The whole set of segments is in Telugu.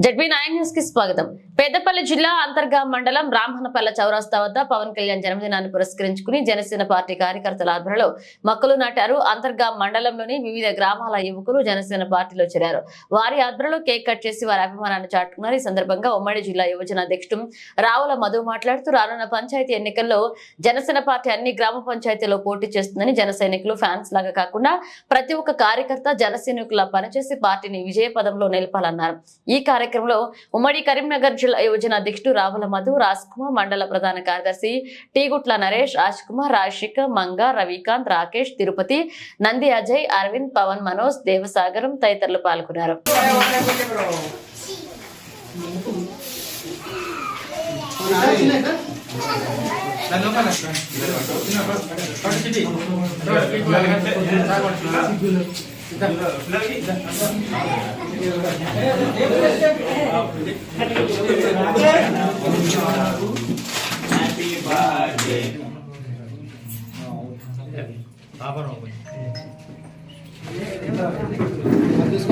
ZB9 న్యూస్ కి స్వాగతం. పెద్దపల్లి జిల్లా అంతర్గా మండలం రామన్నపల్లె చౌరస్తా వద్ద పవన్ కళ్యాణ్ జన్మదినాన్ని పురస్కరించుకుని జనసేన పార్టీ కార్యకర్తల ఆధ్వర్యంలో మొక్కలు నాటారు. అంతర్గా మండలంలోని వివిధ గ్రామాల యువకులు జనసేన పార్టీలో చేరారు. వారి ఆధ్వర్యంలో కేక్ కట్ చేసి వారి అభిమానాన్ని చాటుకున్నారు. ఈ సందర్భంగా ఉమ్మడి జిల్లా యువజన అధ్యక్షుడు రావుల మధు మాట్లాడుతూ రానున్న పంచాయతీ ఎన్నికల్లో జనసేన పార్టీ అన్ని గ్రామ పంచాయతీలో పోటీ చేస్తుందని, జన సైనికులు ఫ్యాన్స్ లాగా కాకుండా ప్రతి ఒక్క కార్యకర్త జన సైనికులా పనిచేసి పార్టీని విజయ పదంలో నిలపాలన్నారు. ఈ కార్యక్రమంలో ఉమ్మడి కరీంనగర్ జిల్లా యువజన అధ్యక్షుడు రావుల మధు, రాజ్ కుమార్, మండల ప్రధాన కార్యదర్శి టీగుట్ల నరేష్, రాజ్ కుమార్, రాజశేఖర్, మంగ, రవికాంత్, రాకేష్, తిరుపతి, నంది, అజయ్, అరవింద్, పవన్, మనోజ్, దేవసాగరం తదితరులు పాల్గొన్నారు.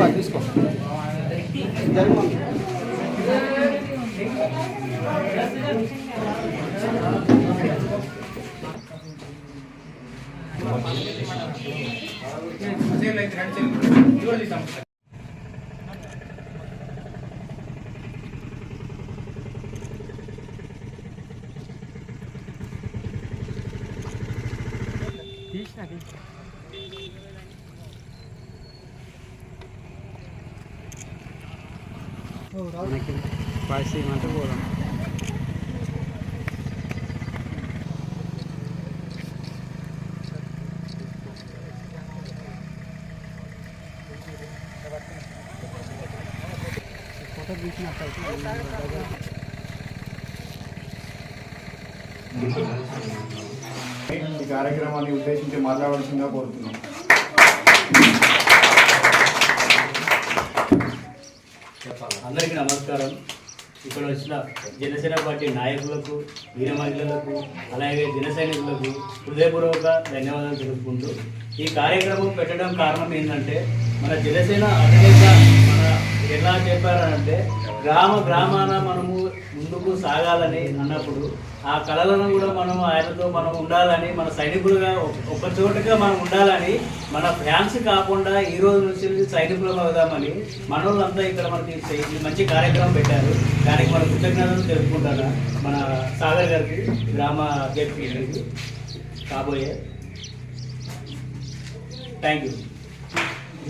తీసుకో पास ही मत बोलो फोटो बीचना ఈ కార్యక్రమాన్ని ఉద్దేశించి మాట్లాడాల్సిందిగా కోరుతున్నాం. అందరికీ నమస్కారం. ఇక్కడ వచ్చిన జనసేన పార్టీ నాయకులకు, వీర మహిళలకు, అలాగే జన సైనికులకు హృదయపూర్వక ధన్యవాదాలు తెలుపుకుంటూ ఈ కార్యక్రమం పెట్టడం కారణం ఏంటంటే, మన జనసేన అధినేత మన ఎలా చెప్పారంటే గ్రామాన మనము ముందుకు సాగాలని అన్నప్పుడు ఆ కళలను కూడా మనం ఆయనతో మనం ఉండాలని, మన సైనికులుగా ఒక చోటుగా మనం ఉండాలని, మన ఫ్యాన్స్ కాకుండా ఈ రోజు నుంచి సైనికులు అవుదామని మనోళ్ళంతా ఇక్కడ మనకి మంచి కార్యక్రమం పెట్టారు. దానికి మన కృతజ్ఞతలు తెలుపుకుంటాను మన సాగర్ గారికి, గ్రామ అధ్యక్షుడికి కాబోయే. Thank you.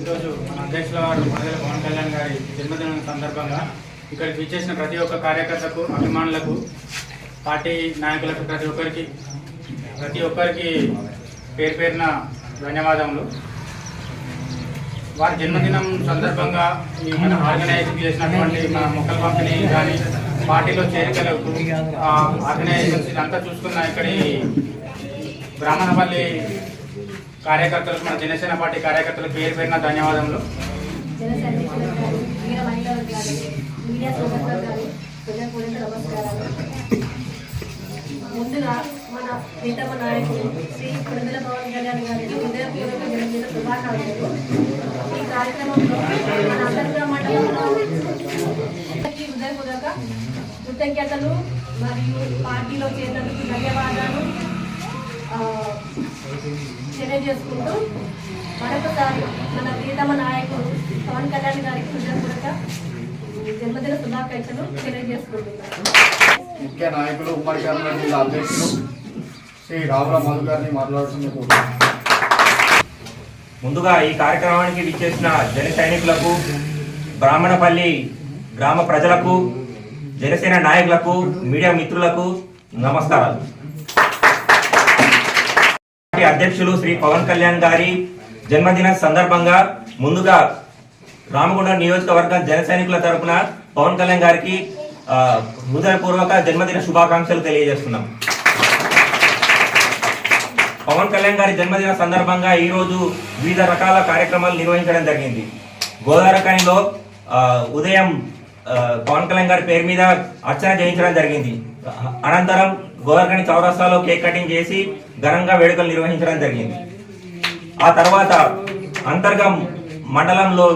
ఈరోజు మన అధ్యక్షుల వారు మొదల పవన్ కళ్యాణ్ గారి జన్మదినం సందర్భంగా ఇక్కడికి విచ్చేసిన ప్రతి ఒక్క కార్యకర్తకు, అభిమానులకు, పార్టీ నాయకులకు ప్రతి ఒక్కరికి పేరు పేరున ధన్యవాదములు. వారి జన్మదినం సందర్భంగా ఈ మన ఆర్గనైజింగ్ చేసినటువంటి మన మొక్కల పంపిణీ కానీ, పార్టీలో చేరికలకు ఆర్గనైజేషన్స్ ఇదంతా చూసుకున్న ఇక్కడి బ్రాహ్మణపల్లి కార్యకర్తలకు, మన జనసేన పార్టీ కార్యకర్తలకు పేరు పేరున ధన్యవాదములు. ముందుగా మన ప్రీతమ నాయకుడు శ్రీ కొడుదల పవన్ కళ్యాణ్ గారికి హృదయపూర్వక జన్మదిన శుభాకాంక్షలు. ఈ కార్యక్రమంలో మన అంతర్గా మండలంలో హృదయపూర్వక కృతజ్ఞతలు మరియు పార్టీలో చేరినందుకు ధన్యవాదాలు తెలియజేసుకుంటూ మరొకసారి మన ప్రీతమ నాయకుడు పవన్ కళ్యాణ్ గారికి హృదయపూర్వక జన్మదిన శుభాకాంక్షలు తెలియజేసుకుంటున్నాను. ముఖ్య నాయకులు, ఉమ్మడి కరీంనగర్ జిల్లా అధ్యక్షులు శ్రీ రావుల మధు గారిని మాట్లాడుతున్న కోరుతున్నాం. ముందుగా ఈ కార్యక్రమానికి విచ్చేసిన జన సైనికులకు, బ్రాహ్మణపల్లి గ్రామ ప్రజలకు, జనసేన నాయకులకు, మీడియా మిత్రులకు నమస్కారాలు. అధ్యక్షులు శ్రీ పవన్ కళ్యాణ్ గారి జన్మదిన సందర్భంగా ముందుగా రామగుండం నియోజకవర్గ జన సైనికుల తరఫున పవన్ కళ్యాణ్ గారికి హృదయపూర్వక జన్మదిన శుభాకాంక్షలు తెలియజేస్తున్నాం. పవన్ కళ్యాణ్ గారి జన్మదిన సందర్భంగా ఈరోజు వివిధ రకాల కార్యక్రమాలు నిర్వహించడం జరిగింది. గోదావరిలో ఉదయం పవన్ కళ్యాణ్ గారి పేరు మీద అర్చన చేయించడం జరిగింది. అనంతరం గోదావరి చౌరస్తాలో కేక్ కటింగ్ చేసి ఘనంగా వేడుకలు నిర్వహించడం జరిగింది. ఆ తర్వాత అంతర్గా మండలంలో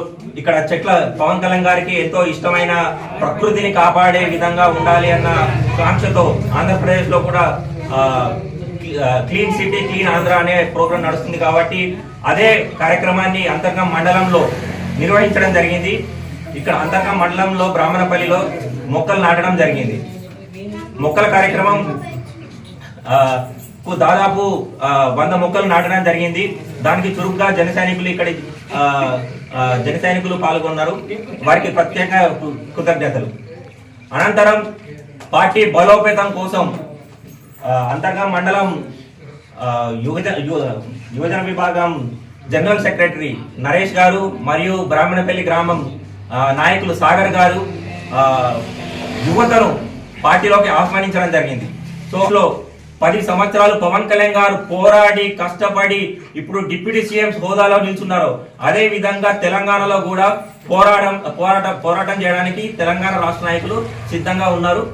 ఇక్కడ చెట్ల పవన్ కళ్యాణ్ గారికి ఎంతో ఇష్టమైన ప్రకృతిని కాపాడే విధంగా ఉండాలి అన్న కాంక్షతో ఆంధ్రప్రదేశ్ లో కూడా క్లీన్ సిటీ క్లీన్ ఆంధ్ర అనే ప్రోగ్రాం నడుస్తుంది కాబట్టి అదే కార్యక్రమాన్ని అంతర్గం మండలంలో నిర్వహించడం జరిగింది. ఇక్కడ అంతర్గం మండలంలో బ్రాహ్మణపల్లిలో మొక్కలు నాటడం జరిగింది. మొక్కల కార్యక్రమం దాదాపు 100 మొక్కలు నాటడం జరిగింది. దానికి చురుగ్గా జన సైనికులు పాల్గొన్నారు. వారికి ప్రత్యేక కృతజ్ఞతలు. అనంతరం పార్టీ బలోపేతం కోసం అంతర్గం మండలం యువజన విభాగం జనరల్ సెక్రటరీ నరేష్ గారు మరియు బ్రాహ్మణపల్లి గ్రామం నాయకులు సాగర్ గారు యువతను పార్టీలోకి ఆహ్వానించడం జరిగింది. సో 10 సంవత్సరాలు పవన్ కళ్యాణ్ గారు పోరాడి కష్టపడి ఇప్పుడు డిప్యూటీ సీఎం హోదాలో నిల్చున్నారు. అదే విధంగా తెలంగాణలో కూడా పోరాటం చేయడానికి తెలంగాణ రాష్ట్ర నాయకులు సిద్ధంగా ఉన్నారు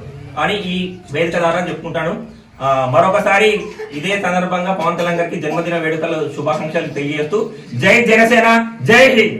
అని ఈ వేదిక ద్వారా చెప్పుకుంటాను. మరొకసారి ఇదే సందర్భంగా పవన్ కళ్యాణ్ గారికి జన్మదిన వేడుకలు శుభాకాంక్షలు తెలియజేస్తూ జై జనసేన, జై హింద్.